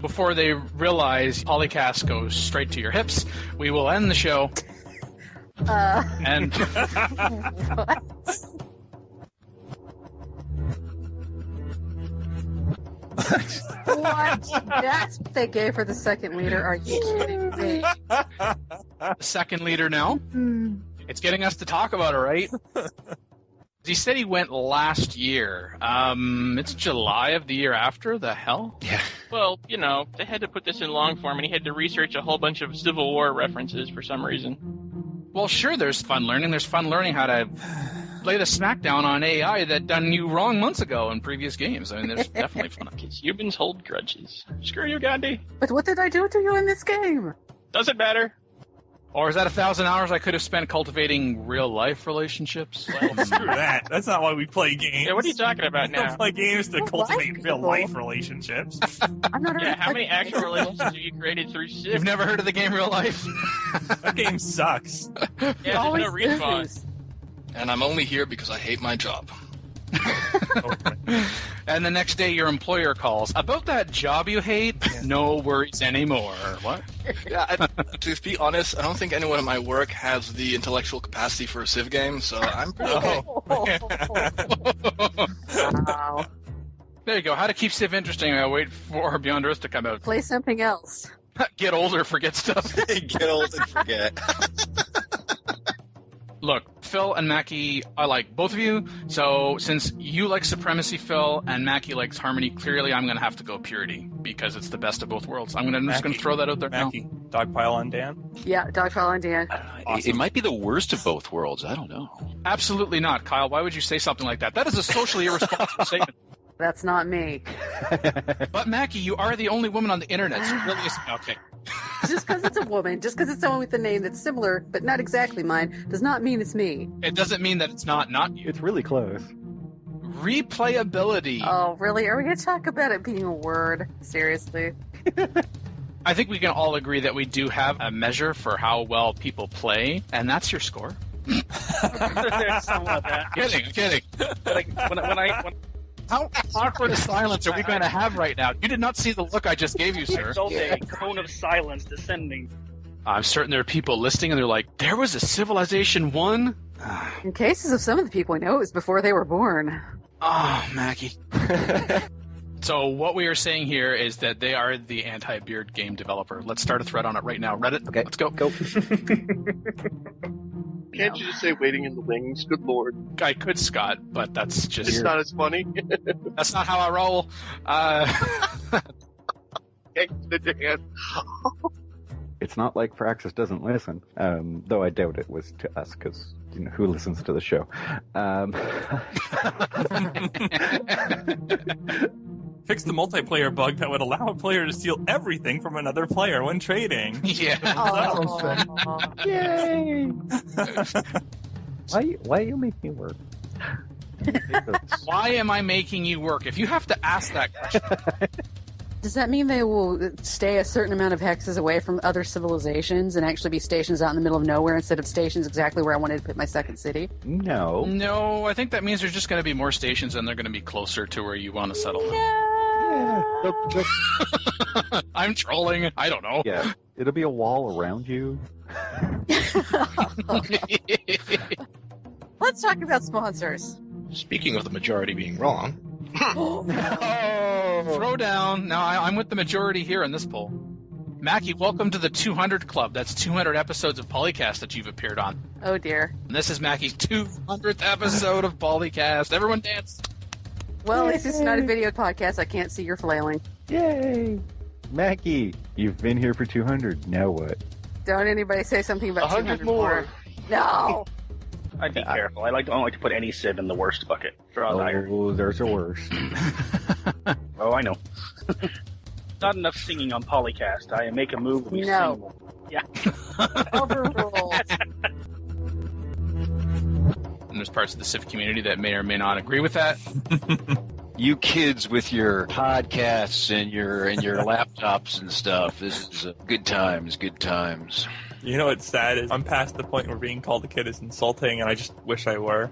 before they realize PolyCast goes straight to your hips, we will end the show. And What? What? That's what they gave her the second leader. Are you kidding me? second leader now. It's getting us to talk about it, right? He said he went last year. It's July of the year after. The hell? Yeah. Well, they had to put this in long form, and he had to research a whole bunch of Civil War references for some reason. Well, sure, there's fun learning. There's fun learning how to lay the smackdown on AI that done you wrong months ago in previous games. I mean, there's definitely fun. Kids, humans hold grudges. Screw you, Gandhi. But what did I do to you in this game? Doesn't matter. Or is that 1,000 hours I could have spent cultivating real-life relationships? Well, screw that. That's not why we play games. Yeah, what are you talking about We don't now? play games to cultivate people. real-life relationships. I'm not Yeah, how many actual relationships have you created through Civ? You've never heard of the game Real Life? That game sucks. Yeah, there's Always no respawn. is. And I'm only here because I hate my job. And the next day your employer calls. About that job you hate? No worries anymore. What? Yeah, to be honest, I don't think anyone at my work has the intellectual capacity for a Civ game, so I'm pretty okay. Wow. There you go. How to keep Civ interesting. I wait for Beyond Earth to come out. Play something else. Get older, forget stuff. Get old and forget. Look, Phil and Mackie, I like both of you. So since you like Supremacy, Phil, and Mackie likes Harmony, clearly I'm going to have to go Purity because it's the best of both worlds. I'm just going to throw that out there Mackie, dogpile on Dan. Yeah, Dogpile and Dan. Awesome. It might be the worst of both worlds. I don't know. now. Absolutely not, Kyle. Why would you say something like that? That is a socially irresponsible statement. That's not me. But Mackie, you are the only woman on the internet. So it really is okay. Just because it's a woman, just because it's someone with a name that's similar but not exactly mine, does not mean it's me. It doesn't mean that it's not you. It's really close. Replayability. Oh, really? Are we going to talk about it being a word? Seriously? I think we can all agree that we do have a measure for how well people play, and that's your score. Somewhat that. Kidding. But when How awkward a silence are we going to have right now? You did not see the look I just gave you, sir. felt a cone of silence descending. I'm certain there are people listening, and they're like, there was a Civilization 1? In cases of some of the people I know, it was before they were born. Oh, Mackie. So what we are saying here is that they are the anti-beard game developer. Let's start a thread on it right now. Reddit, Okay. let's go. Can't you just say waiting in the wings? Good lord. I could, Scott, but that's just... It's not as funny. That's not how I roll. Dan. It's not like Praxis doesn't listen, though I doubt it was to us, because who listens to the show? Fix the multiplayer bug that would allow a player to steal everything from another player when trading. Yeah. Oh. Yay! Why you make me work? Why am I making you work? If you have to ask that question... Does that mean they will stay a certain amount of hexes away from other civilizations and actually be stations out in the middle of nowhere instead of stations exactly where I wanted to put my second city? No. No, I think that means there's just going to be more stations and they're going to be closer to where you want to settle. Yeah. I'm trolling. I don't know. Yeah. It'll be a wall around you. Let's talk about sponsors. Speaking of the majority being wrong, Oh, throw down. Now I'm with the majority here in this poll. Mackie, welcome to the 200 Club. That's 200 episodes of PolyCast that you've appeared on. Oh dear. And this is Mackie's 200th episode of PolyCast. Everyone dance. Well, at least it's not a video podcast. I can't see your flailing. Yay! Mackie, you've been here for 200. Now what? Don't anybody say something about 100 200 more. No! I'd be careful. I don't like to put any Civ in the worst bucket. Oh, there's a worse. Oh, I know. Not enough singing on PolyCast. I make a move. We No. sing. Yeah. Overruled. And there's parts of the Civ community that may or may not agree with that. You kids with your podcasts and your laptops and stuff. This is good times. Good times. You know what's sad is I'm past the point where being called a kid is insulting, and I just wish I were.